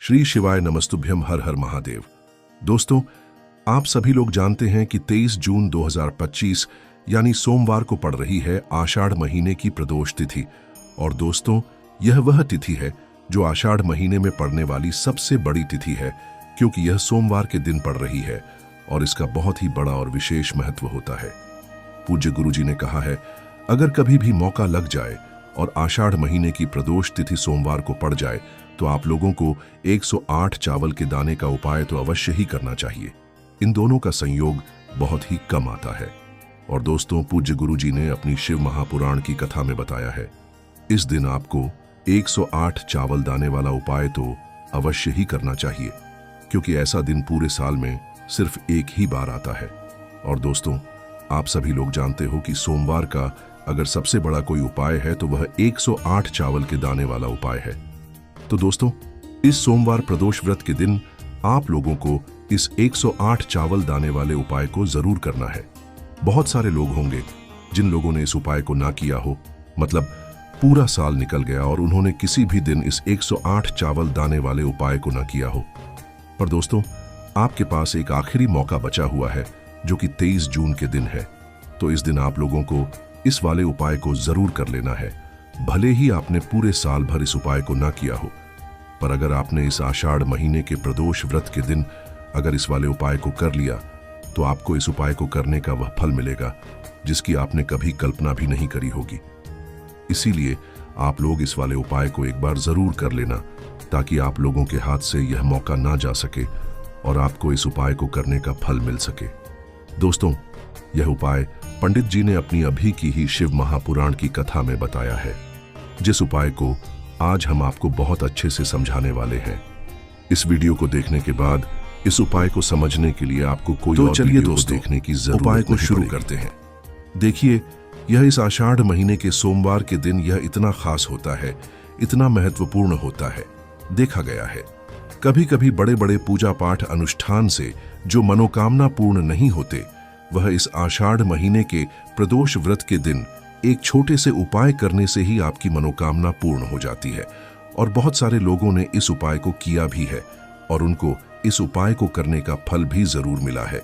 श्री शिवाय नमस्तुभ्यम, हर हर महादेव। दोस्तों, आप सभी लोग जानते हैं कि 23 जून 2025 यानी सोमवार को पड़ रही है आषाढ़ महीने की प्रदोष तिथि। और दोस्तों, यह वह तिथि है जो आषाढ़ महीने में पड़ने वाली सबसे बड़ी तिथि है, क्योंकि यह सोमवार के दिन पड़ रही है और इसका बहुत ही बड़ा और विशेष महत्व होता है। पूज्य गुरुजी ने कहा है, अगर कभी भी मौका लग जाए और आषाढ़ महीने की प्रदोष तिथि सोमवार को पड़ जाए तो आप लोगों को 108 चावल के दाने का उपाय तो अवश्य ही करना चाहिए। इन दोनों का संयोग बहुत ही कम आता है। और दोस्तों, पूज्य गुरुजी ने अपनी शिव महापुराण की कथा में बताया है, इस दिन आपको 108 चावल दाने वाला उपाय तो अवश्य ही करना चाहिए, क्योंकि ऐसा दिन पूरे साल में सिर्फ एक ही बार आता है। और दोस्तों, आप सभी लोग जानते हो कि सोमवार का अगर सबसे बड़ा कोई उपाय है तो वह 108 चावल के दाने वाला उपाय है। तो दोस्तों, इस सोमवार प्रदोष व्रत के दिन आप लोगों को इस 108 चावल दाने वाले उपाय को जरूर करना है। बहुत सारे लोग होंगे जिन लोगों ने इस उपाय को ना किया हो, मतलब पूरा साल निकल गया और उन्होंने किसी भी दिन इस 108 चावल दाने वाले उपाय को ना किया हो। पर दोस्तों, आपके पास एक आखिरी मौका बचा हुआ है जो कि 23 जून के दिन है। तो इस दिन आप लोगों को इस वाले उपाय को जरूर कर लेना है, भले ही आपने पूरे साल भर इस उपाय को ना किया हो। पर अगर आपने इस आषाढ़ महीने के प्रदोष व्रत के दिन अगर इस वाले उपाय को कर लिया तो आपको इस उपाय को करने का वह फल मिलेगा जिसकी आपने कभी कल्पना भी नहीं करी होगी। इसीलिए आप लोग इस वाले उपाय को एक बार जरूर कर लेना, ताकि आप लोगों के हाथ से यह मौका ना जा सके और आपको इस उपाय को करने का फल मिल सके। दोस्तों, यह उपाय पंडित जी ने अपनी अभी की ही शिव महापुराण की कथा में बताया है, जिस उपाय को आज हम आपको बहुत अच्छे से समझाने वाले हैं। इस वीडियो को देखने के बाद इस उपाय को समझने के लिए आपको कोई और वीडियो को देखने की जरूरत नहीं। उपाय को शुरू करते हैं। देखिए, यह इस आषाढ़ महीने के सोमवार के दिन यह इतना खास होता है, इतना महत्वपूर्ण होता है। देखा गया है कभी कभी बड़े बड़े पूजा पाठ अनुष्ठान से जो मनोकामना पूर्ण नहीं होते, वह इस आषाढ़ महीने के प्रदोष व्रत के दिन एक छोटे से उपाय करने से ही आपकी मनोकामना पूर्ण हो जाती है। और बहुत सारे लोगों ने इस उपाय को किया भी है और उनको इस उपाय को करने का फल भी जरूर मिला है।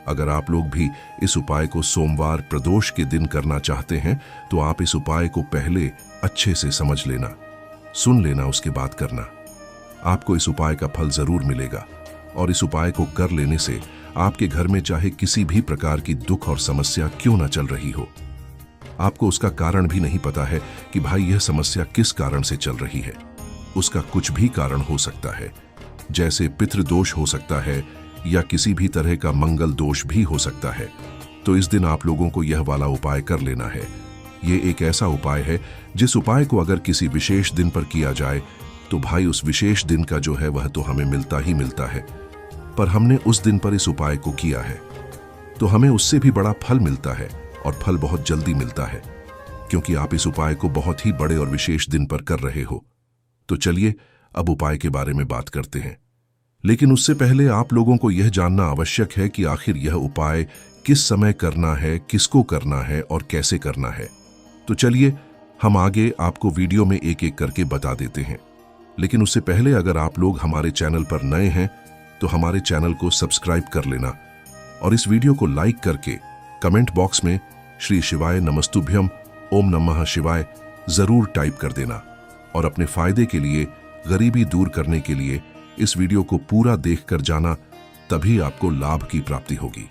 अगर आप लोग भी इस उपाय को सोमवार प्रदोष के दिन करना चाहते हैं तो आप इस उपाय को पहले अच्छे से समझ लेना, सुन लेना, उसके बाद करना। आपको इस उपाय का फल जरूर मिलेगा। और इस उपाय को कर लेने से आपके घर में चाहे किसी भी प्रकार की दुख और समस्या क्यों ना चल रही हो, आपको उसका कारण भी नहीं पता है कि भाई यह समस्या किस कारण से चल रही है, उसका कुछ भी कारण हो सकता है, जैसे पितृदोष हो सकता है या किसी भी तरह का मंगल दोष भी हो सकता है। तो इस दिन आप लोगों को यह वाला उपाय कर लेना है। ये एक ऐसा उपाय है जिस उपाय को अगर किसी विशेष दिन पर किया जाए तो भाई उस विशेष दिन का जो है वह तो हमें मिलता ही मिलता है। पर हमने उस दिन पर इस उपाय को किया है तो हमें उससे भी बड़ा फल मिलता है, और फल बहुत जल्दी मिलता है, क्योंकि आप इस उपाय को बहुत ही बड़े और विशेष दिन पर कर रहे हो। तो चलिए अब उपाय के बारे में बात करते हैं। लेकिन उससे पहले आप लोगों को यह जानना आवश्यक है कि आखिर यह उपाय किस समय करना है, किसको करना है और कैसे करना है। तो चलिए हम आगे आपको वीडियो में एक एक करके बता देते हैं। लेकिन उससे पहले अगर आप लोग हमारे चैनल पर नए हैं तो हमारे चैनल को सब्सक्राइब कर लेना और इस वीडियो को लाइक करके कमेंट बॉक्स में श्री शिवाय नमस्तुभ्यम, ओम नमः शिवाय जरूर टाइप कर देना। और अपने फायदे के लिए, गरीबी दूर करने के लिए इस वीडियो को पूरा देख कर जाना, तभी आपको लाभ की प्राप्ति होगी।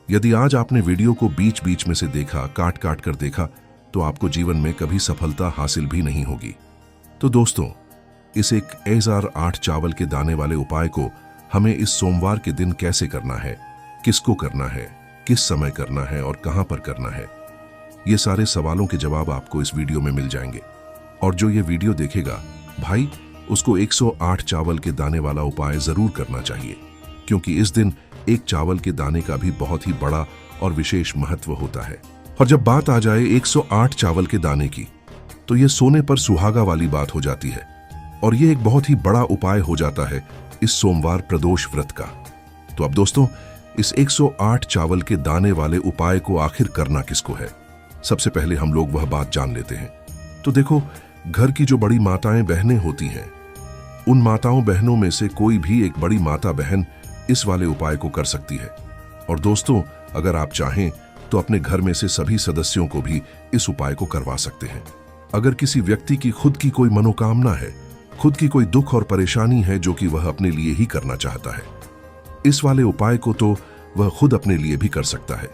यदि आज आपने वीडियो को बीच बीच में से देखा, काट काट कर देखा, तो आपको जीवन में कभी सफलता हासिल भी नहीं होगी। तो दोस्तों, इस 108 चावल के दाने वाले उपाय को हमें इस सोमवार के दिन कैसे करना है, किसको करना है, किस समय करना है और कहां पर करना है, ये सारे सवालों के जवाब आपको इस वीडियो में मिल जाएंगे। और जो ये वीडियो देखेगा भाई, उसको 108 चावल के दाने वाला उपाय जरूर करना चाहिए, क्योंकि इस दिन एक चावल के दाने का भी बहुत ही बड़ा और विशेष महत्व होता है। और जब बात आ जाए 108 चावल के दाने की, तो ये सोने पर सुहागा वाली बात हो जाती है और ये एक बहुत ही बड़ा उपाय हो जाता है इस सोमवार प्रदोष व्रत का। तो अब दोस्तों, इस 108 चावल के दाने वाले उपाय को आखिर करना किसको है, सबसे पहले हम लोग वह बात जान लेते हैं। तो देखो, घर की जो बड़ी माताएं बहनें होती हैं, उन माताओं बहनों में से कोई भी एक बड़ी माता बहन इस वाले उपाय को कर सकती है। और दोस्तों, अगर आप चाहें तो अपने घर में से सभी सदस्यों को भी इस उपाय को करवा सकते हैं। अगर किसी व्यक्ति की खुद की कोई मनोकामना है, खुद की कोई दुख और परेशानी है जो कि वह अपने लिए ही करना चाहता है, इस वाले उपाय को तो वह खुद अपने लिए भी कर सकता है।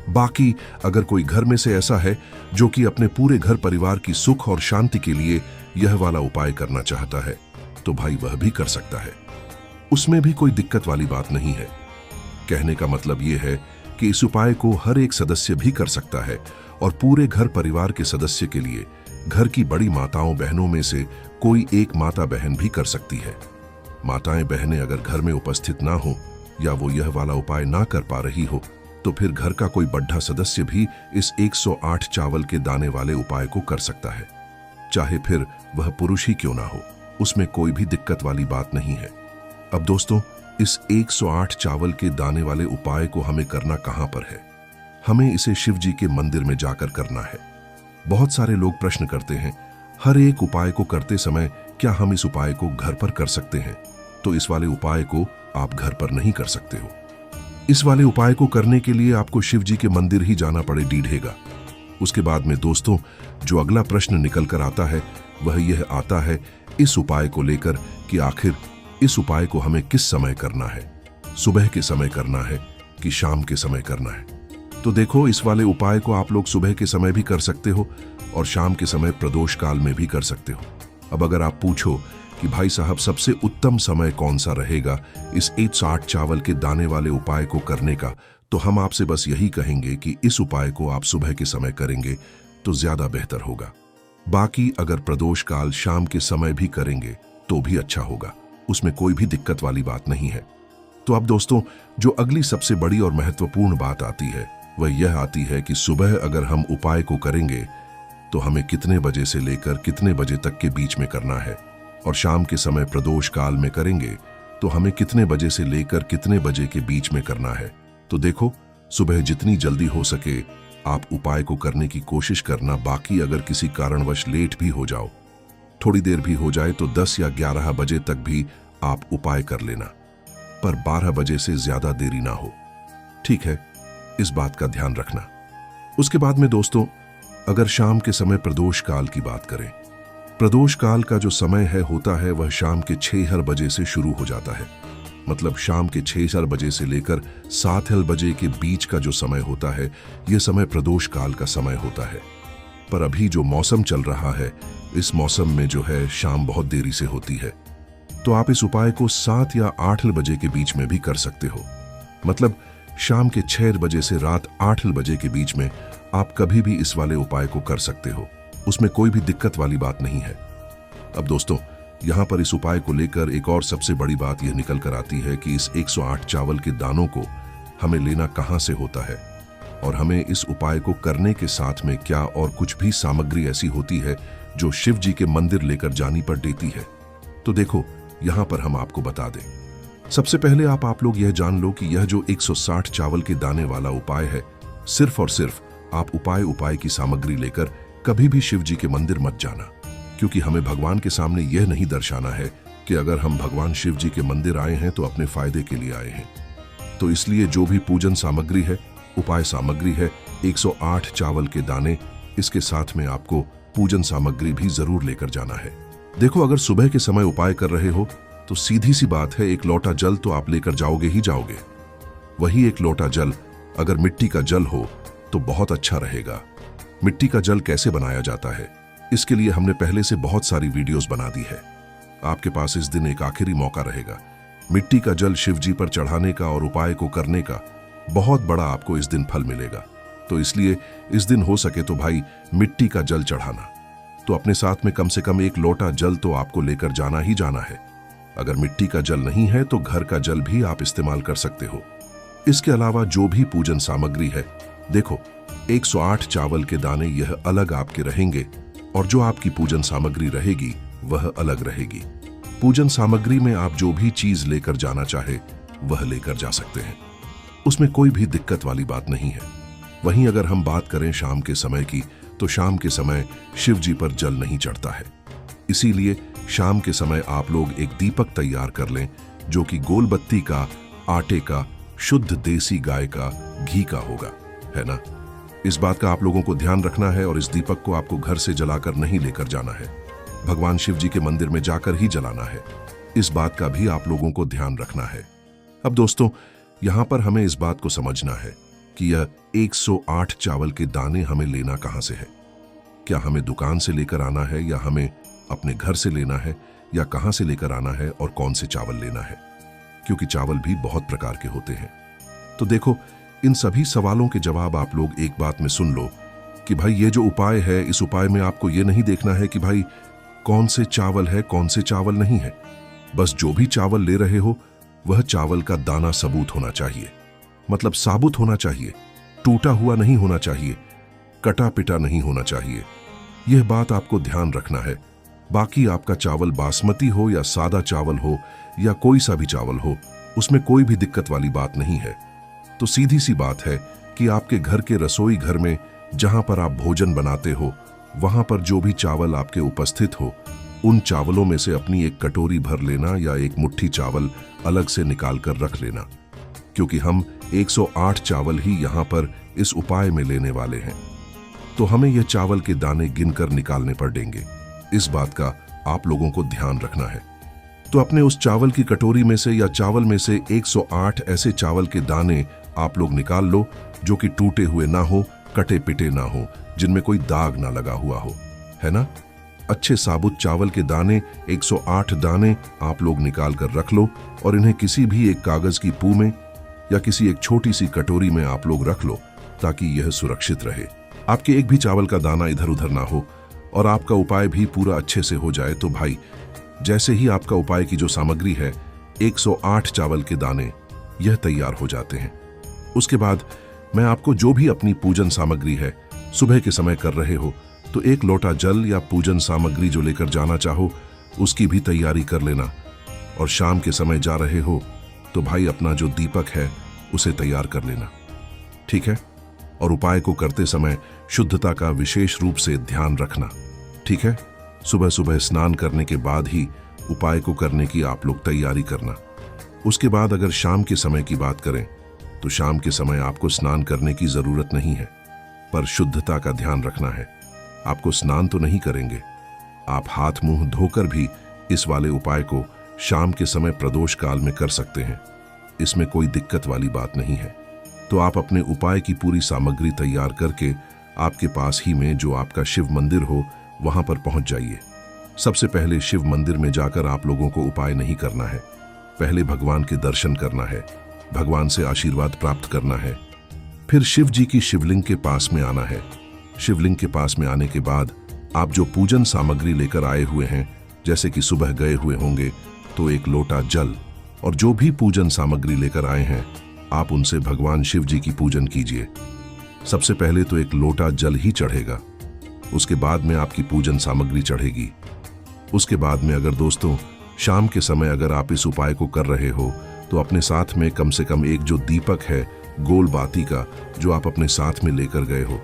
बाकी अगर कोई घर में से ऐसा है जो कि अपने पूरे घर परिवार की सुख और शांति के लिए यह वाला उपाय करना चाहता है, तो भाई वह भी कर सकता है। उसमें भी कोई दिक्कत वाली बात नहीं है। कहने का मतलब यह है कि इस उपाय को हर एक सदस्य भी कर सकता है और पूरे घर परिवार के सदस्य के लिए घर की बड़ी माताओं बहनों में से कोई एक माता बहन भी कर सकती है। माताएं बहनें अगर घर में उपस्थित ना हो या वो यह वाला उपाय ना कर पा रही हो, तो फिर घर का कोई बड़ा सदस्य भी इस 108 चावल के दाने वाले उपाय को कर सकता है, चाहे फिर वह पुरुष ही क्यों ना हो। उसमें कोई भी दिक्कत वाली बात नहीं है। अब दोस्तों, इस 108 चावल के दाने वाले उपाय को हमें करना कहां पर है? हमें इसे शिव जी के मंदिर में जाकर करना है। बहुत सारे लोग प्रश्न करते हैं, हर एक उपाय को करते समय क्या हम इस उपाय को घर पर कर सकते हैं? तो इस वाले उपाय को आप घर पर नहीं कर सकते हो। इस वाले उपाय को करने के लिए आपको शिव जी के मंदिर ही जाना पड़े डीढ़ेगा। उसके बाद में दोस्तों, जो अगला प्रश्न निकल कर आता है वह यह आता है इस उपाय को लेकर कि आखिर इस उपाय को हमें किस समय करना है? सुबह के समय करना है कि शाम के समय करना है? तो देखो, इस वाले उपाय को आप लोग सुबह के समय भी कर सकते हो और शाम के समय प्रदोष काल में भी कर सकते हो। अब अगर आप पूछो कि भाई साहब सबसे उत्तम समय कौन सा रहेगा इस 108 चावल के दाने वाले उपाय को करने का, तो हम आपसे बस यही कहेंगे कि इस उपाय को आप सुबह के समय करेंगे तो ज्यादा बेहतर होगा। बाकी अगर प्रदोष काल शाम के समय भी करेंगे तो भी अच्छा होगा, उसमें कोई भी दिक्कत वाली बात नहीं है। तो अब दोस्तों, जो अगली सबसे बड़ी और महत्वपूर्ण बात आती है वह यह आती है कि सुबह अगर हम उपाय को करेंगे तो हमें कितने बजे से लेकर कितने बजे तक के बीच में करना है, और शाम के समय प्रदोष काल में करेंगे तो हमें कितने बजे से लेकर कितने बजे के बीच में करना है। तो देखो, सुबह जितनी जल्दी हो सके आप उपाय को करने की कोशिश करना। बाकी अगर किसी कारणवश लेट भी हो जाओ, थोड़ी देर भी हो जाए, तो 10 या 11 बजे तक भी आप उपाय कर लेना, पर 12 बजे से ज्यादा देरी ना हो। ठीक है, इस बात का ध्यान रखना। उसके बाद में दोस्तों, अगर शाम के समय प्रदोष काल की बात करें, प्रदोष काल का जो समय है होता है वह शाम के 6 बजे से शुरू हो जाता है। मतलब शाम के 6 बजे से लेकर 7 बजे के बीच का जो समय होता है, यह समय प्रदोष काल का समय होता है। पर अभी जो मौसम चल रहा है, इस मौसम में जो है शाम बहुत देरी से होती है, तो आप इस उपाय को 7 या 8 बजे के बीच में भी कर सकते हो। मतलब शाम के 6 बजे से रात 8 बजे के बीच में आप कभी भी इस वाले उपाय को कर सकते हो, उसमें कोई भी दिक्कत वाली बात नहीं है। अब दोस्तों, यहाँ पर इस उपाय को लेकर एक और सबसे बड़ी बात यह निकल कर आती है कि इस 108 चावल के दानों को हमें लेना कहाँ से होता है, और हमें इस उपाय को करने के साथ में क्या और कुछ भी सामग्री ऐसी होती है जो शिव जी के मंदिर लेकर जानी पड़ देती है। तो देखो, यहाँ पर हम आपको बता दें। सबसे पहले आप लोग यह जान लो कि यह जो 160 चावल के दाने वाला उपाय है, सिर्फ और सिर्फ आप उपाय की सामग्री लेकर कभी भी शिव जी के मंदिर मत जाना, क्योंकि हमें भगवान के सामने यह नहीं दर्शाना है कि अगर हम भगवान शिव जी के मंदिर आए हैं तो अपने फायदे के लिए आए हैं। तो इसलिए जो भी पूजन सामग्री है, उपाय सामग्री है, 108 चावल के दाने, इसके साथ में आपको पूजन सामग्री भी जरूर लेकर जाना है। देखो, अगर सुबह के समय उपाय कर रहे हो तो सीधी सी बात है, एक लोटा जल तो आप लेकर जाओगे ही जाओगे। वही एक लोटा जल अगर मिट्टी का जल हो तो बहुत अच्छा रहेगा। मिट्टी का जल कैसे बनाया जाता है, इसके लिए हमने पहले से बहुत सारी वीडियोस बना दी है। आपके पास इस दिन एक आखिरी मौका रहेगा मिट्टी का जल शिव जी पर चढ़ाने का और उपाय को करने का। बहुत बड़ा आपको इस दिन फल मिलेगा। तो इसलिए इस दिन हो सके तो भाई मिट्टी का जल चढ़ाना। तो अपने साथ में कम से कम एक लोटा जल तो आपको लेकर जाना ही जाना है। अगर मिट्टी का जल नहीं है तो घर का जल भी आप इस्तेमाल कर सकते हो। इसके अलावा जो भी पूजन सामग्री है, देखो 108 चावल के दाने यह अलग आपके रहेंगे और जो आपकी पूजन सामग्री रहेगी वह अलग रहेगी। पूजन सामग्री में आप जो भी चीज लेकर जाना चाहे वह लेकर जा सकते हैं, उसमें कोई भी दिक्कत वाली बात नहीं है। वहीं अगर हम बात करें शाम के समय की, तो शाम के समय शिव जी पर जल नहीं चढ़ता है। इसीलिए शाम के समय आप लोग एक दीपक तैयार कर लें जो कि गोल बत्ती का, आटे का, शुद्ध देसी गाय का घी का होगा, है ना। इस बात का आप लोगों को ध्यान रखना है और इस दीपक को आपको घर से जलाकर नहीं लेकर जाना है, भगवान शिव जी के मंदिर में जाकर ही जलाना है। इस बात का भी आप लोगों को ध्यान रखना है। अब दोस्तों, यहां पर हमें इस बात को समझना है कि यह 108 चावल के दाने हमें लेना कहां से है। क्या हमें दुकान से लेकर आना है या हमें अपने घर से लेना है, या कहां से लेकर आना है और कौन से चावल लेना है, क्योंकि चावल भी बहुत प्रकार के होते हैं। तो देखो, इन सभी सवालों के जवाब आप लोग एक बात में सुन लो कि भाई ये जो उपाय है, इस उपाय में आपको ये नहीं देखना है कि भाई कौन से चावल है, कौन से चावल नहीं है। बस जो भी चावल ले रहे हो वह चावल का दाना सबूत होना चाहिए, मतलब साबुत होना चाहिए, टूटा हुआ नहीं होना चाहिए, कटा पिटा नहीं होना चाहिए। यह बात आपको ध्यान रखना है। बाकी आपका चावल बासमती हो या सादा चावल हो या कोई सा भी चावल हो, उसमें कोई भी दिक्कत वाली बात नहीं है। तो सीधी सी बात है कि आपके घर के रसोई घर में जहां पर आप भोजन बनाते हो, वहां पर जो भी चावल आपके उपस्थित हो, उन चावलों में से अपनी एक कटोरी भर लेना या एक मुट्ठी चावल अलग से निकाल कर रख लेना, क्योंकि हम 108 चावल ही यहां पर इस उपाय में लेने वाले हैं। तो हमें यह चावल के दाने गिनकर निकालने पड़ेंगे। इस बात का आप लोगों को ध्यान रखना है। तो अपने उस चावल की कटोरी में से या चावल में से 108 ऐसे चावल के दाने आप लोग निकाल लो जो कि टूटे हुए ना हो, कटे पिटे ना हो, जिनमें कोई दाग ना लगा हुआ हो, है ना। अच्छे साबुत चावल के दाने 108 दाने आप लोग निकाल कर रख लो और इन्हें किसी भी एक कागज की पू में या किसी एक छोटी सी कटोरी में आप लोग रख लो, ताकि यह सुरक्षित रहे। आपके एक भी चावल का दाना इधर उधर ना हो और आपका उपाय भी पूरा अच्छे से हो जाए। तो भाई, जैसे ही आपका उपाय की जो सामग्री है, 108 चावल के दाने, यह तैयार हो जाते हैं। उसके बाद मैं आपको जो भी अपनी पूजन सामग्री है, सुबह के समय कर रहे हो तो एक लोटा जल या पूजन सामग्री जो लेकर जाना चाहो उसकी भी तैयारी कर लेना। और शाम के समय जा रहे हो तो भाई अपना जो दीपक है उसे तैयार कर लेना, ठीक है। और उपाय को करते समय शुद्धता का विशेष रूप से ध्यान रखना, ठीक है। सुबह सुबह स्नान करने के बाद ही उपाय को करने की आप लोग तैयारी करना। उसके बाद अगर शाम के समय की बात करें तो शाम के समय आपको स्नान करने की जरूरत नहीं है, पर शुद्धता का ध्यान रखना है। आपको स्नान तो नहीं करेंगे, आप हाथ मुंह धोकर भी इस वाले उपाय को शाम के समय प्रदोष काल में कर सकते हैं। इसमें कोई दिक्कत वाली बात नहीं है। तो आप अपने उपाय की पूरी सामग्री तैयार करके आपके पास ही में जो आपका शिव मंदिर हो वहां पर पहुंच जाइए। सबसे पहले शिव मंदिर में जाकर आप लोगों को उपाय नहीं करना है, पहले भगवान के दर्शन करना है, भगवान से आशीर्वाद प्राप्त करना है। फिर शिव जी की शिवलिंग के पास में आना है। शिवलिंग के पास में आने के बाद आप जो पूजन सामग्री लेकर आए हुए हैं, जैसे कि सुबह गए हुए होंगे तो एक लोटा जल और जो भी पूजन सामग्री लेकर आए हैं, आप उनसे भगवान शिव जी की पूजन कीजिए। सबसे पहले तो एक लोटा जल ही चढ़ेगा, उसके बाद में आपकी पूजन सामग्री चढ़ेगी। उसके बाद में अगर दोस्तों शाम के समय अगर आप इस उपाय को कर रहे हो तो अपने साथ में कम से कम एक जो दीपक है गोल बाती का, जो आप अपने साथ में लेकर गए हो,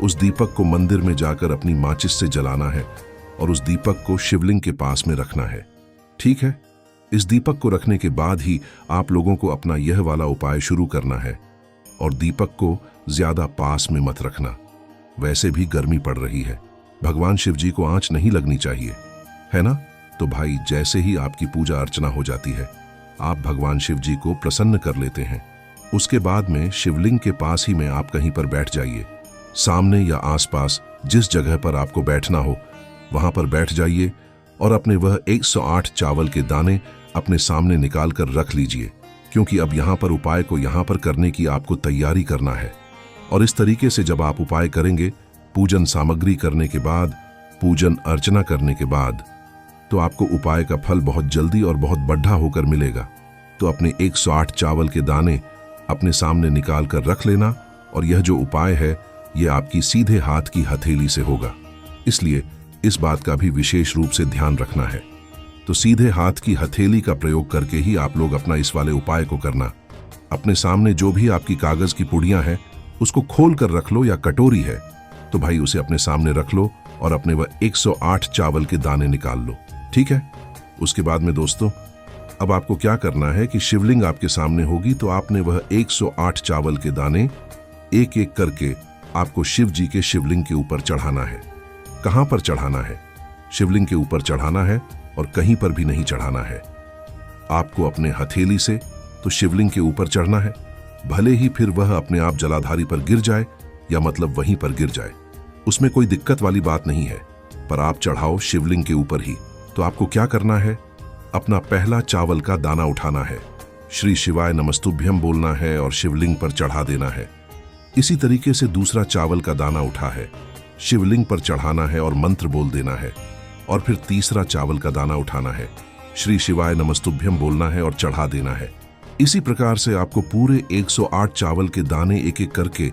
उस दीपक को मंदिर में जाकर अपनी माचिस से जलाना है और उस दीपक को शिवलिंग के पास में रखना है, ठीक है। इस दीपक को रखने के बाद ही आप लोगों को अपना यह वाला उपाय शुरू करना है। और दीपक को ज्यादा पास में मत रखना, वैसे भी गर्मी पड़ रही है, भगवान शिव जी को आंच नहीं लगनी चाहिए, है ना। तो भाई, जैसे ही आपकी पूजा अर्चना हो जाती है, आप भगवान शिव जी को प्रसन्न कर लेते हैं। उसके बाद में शिवलिंग के पास ही में आप कहीं पर बैठ जाइए, सामने या आसपास जिस जगह पर आपको बैठना हो वहां पर बैठ जाइए और अपने वह 108 चावल के दाने अपने सामने निकाल कर रख लीजिए, क्योंकि अब यहां पर उपाय को यहां पर करने की आपको तैयारी करना है। और इस तरीके से जब आप उपाय करेंगे, पूजन सामग्री करने के बाद, पूजन अर्चना करने के बाद, तो आपको उपाय का फल बहुत जल्दी और बहुत बढ़ा होकर मिलेगा। तो अपने 108 चावल के दाने अपने सामने निकाल कर रख लेना और यह जो उपाय है यह आपकी सीधे हाथ की हथेली से होगा, इसलिए इस बात का भी विशेष रूप से ध्यान रखना है। तो सीधे हाथ की हथेली का प्रयोग करके ही आप लोग अपना इस वाले उपाय को करना। अपने सामने जो भी आपकी कागज की पुड़ियां हैं उसको खोल कर रख लो, या कटोरी है तो भाई उसे अपने सामने रख लो और अपने वह 108 चावल के दाने निकाल लो। ठीक है। उसके बाद में दोस्तों, अब आपको क्या करना है कि शिवलिंग आपके सामने होगी, तो आपने वह 108 चावल के दाने एक एक करके आपको शिव जी के शिवलिंग के ऊपर चढ़ाना है। कहां पर चढ़ाना है? शिवलिंग के ऊपर चढ़ाना है और कहीं पर भी नहीं चढ़ाना है। आपको अपने हथेली से तो शिवलिंग के ऊपर चढ़ना है, भले ही फिर वह अपने आप जलाधारी पर गिर जाए या मतलब वहीं पर गिर जाए, उसमें कोई दिक्कत वाली बात नहीं है, पर आप चढ़ाओ शिवलिंग के ऊपर ही। तो आपको क्या करना है? अपना पहला चावल का दाना उठाना है, श्री शिवाय नमस्तुभ्यम बोलना है और शिवलिंग पर चढ़ा देना है। इसी तरीके से दूसरा चावल का दाना उठा है, शिवलिंग पर चढ़ाना है और मंत्र बोल देना है। और फिर तीसरा चावल का दाना उठाना है, श्री शिवाय नमस्तुभ्यम बोलना है और चढ़ा देना है। इसी प्रकार से आपको पूरे 108 चावल के दाने एक एक करके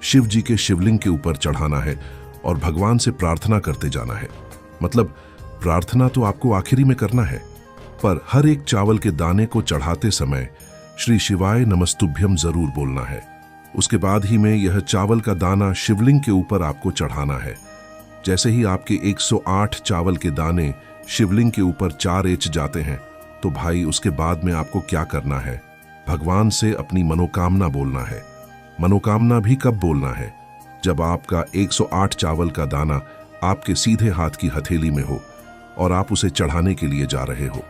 शिव जी के शिवलिंग के ऊपर चढ़ाना है और भगवान से प्रार्थना करते जाना है। मतलब प्रार्थना तो आपको आखिरी में करना है, पर हर एक चावल के दाने को चढ़ाते समय श्री शिवाय नमस्तुभ्यम जरूर बोलना है। उसके बाद ही में यह चावल का दाना शिवलिंग के ऊपर आपको चढ़ाना है। जैसे ही आपके 108 चावल के दाने शिवलिंग के ऊपर 4 इंच जाते हैं, तो भाई उसके बाद में आपको क्या करना है? भगवान से अपनी मनोकामना बोलना है। मनोकामना भी कब बोलना है? जब आपका 108 चावल का दाना आपके सीधे हाथ की हथेली में हो और आप उसे चढ़ाने के लिए जा रहे हो।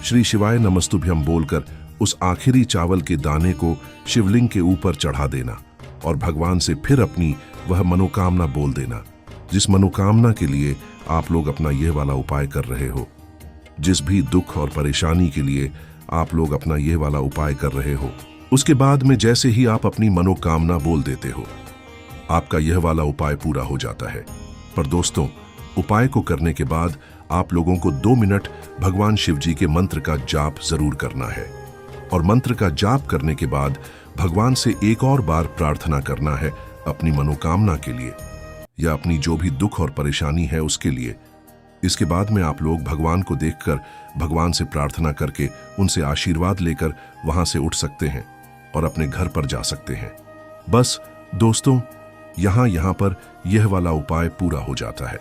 श्री शिवाय नमस्तुभ्यम बोलकर उस आखिरी चावल के दाने को शिवलिंग के ऊपर चढ़ा देना और भगवान से फिर अपनी वह मनोकामना बोल देना, जिस मनोकामना के लिए आप लोग अपना यह वाला उपाय कर रहे हो। जिस भी दुख और परेशानी के लिए आप लोग अपना यह वाला उपाय कर रहे हो, उसके बाद में जैसे ही आप अपनी मनोकामना बोल देते हो, आपका यह वाला उपाय पूरा हो जाता है। पर दोस्तों, उपाय को करने के बाद आप लोगों को 2 मिनट भगवान शिव जी के मंत्र का जाप जरूर करना है और मंत्र का जाप करने के बाद भगवान से एक और बार प्रार्थना करना है अपनी मनोकामना के लिए या अपनी जो भी दुख और परेशानी है उसके लिए। इसके बाद में आप लोग भगवान को देखकर भगवान से प्रार्थना करके उनसे आशीर्वाद लेकर वहां से उठ सकते हैं और अपने घर पर जा सकते हैं। बस दोस्तों, यहां पर यह वाला उपाय पूरा हो जाता है।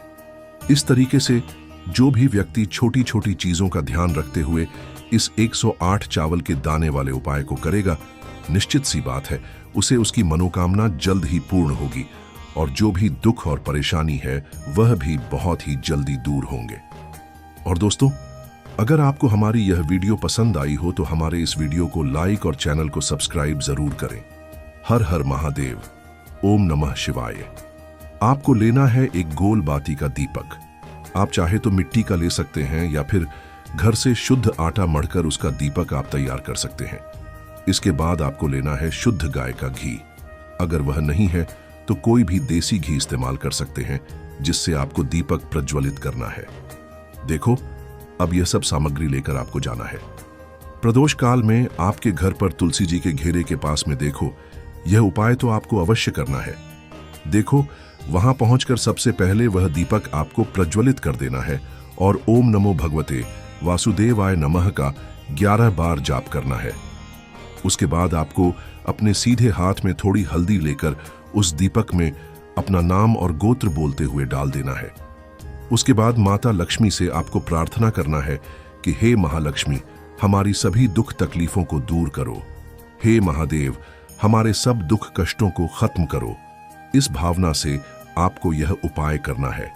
इस तरीके से जो भी व्यक्ति छोटी छोटी चीजों का ध्यान रखते हुए इस 108 चावल के दाने वाले उपाय को करेगा, निश्चित सी बात है उसे उसकी मनोकामना जल्द ही पूर्ण होगी और जो भी दुख और परेशानी है वह भी बहुत ही जल्दी दूर होंगे। और दोस्तों, अगर आपको हमारी यह वीडियो पसंद आई हो तो हमारे इस वीडियो को लाइक और चैनल को सब्सक्राइब जरूर करें। हर हर महादेव, ओम नमः शिवाय। आपको लेना है एक गोल बाती का दीपक। आप चाहे तो मिट्टी का ले सकते हैं या फिर घर से शुद्ध आटा मढ़कर उसका दीपक आप तैयार कर सकते हैं। इसके बाद आपको लेना है शुद्ध गाय का घी। अगर वह नहीं है तो कोई भी देसी घी इस्तेमाल कर सकते हैं, जिससे आपको दीपक प्रज्वलित करना है। देखो, अब यह सब सामग्री लेकर आपको जाना है। प्रदोष काल में आपके घर पर तुलसी जी के घेरे के पास में देखो, यह उपाय तो आपको अवश्य करना है। देखो, वहां पहुंचकर सबसे पहले वह दीपक आपको प्रज्वलित कर देना है और ओम नमो भगवते वासुदेवाय नमः का 11 बार जाप करना है। उसके बाद आपको अपने सीधे हाथ में थोड़ी हल्दी लेकर उस दीपक में अपना नाम और गोत्र बोलते हुए डाल देना है। उसके बाद माता लक्ष्मी से आपको प्रार्थना करना है कि हे महालक्ष्मी, हमारी सभी दुख तकलीफों को दूर करो। हे महादेव, हमारे सब दुख कष्टों को खत्म करो। इस भावना से आपको यह उपाय करना है।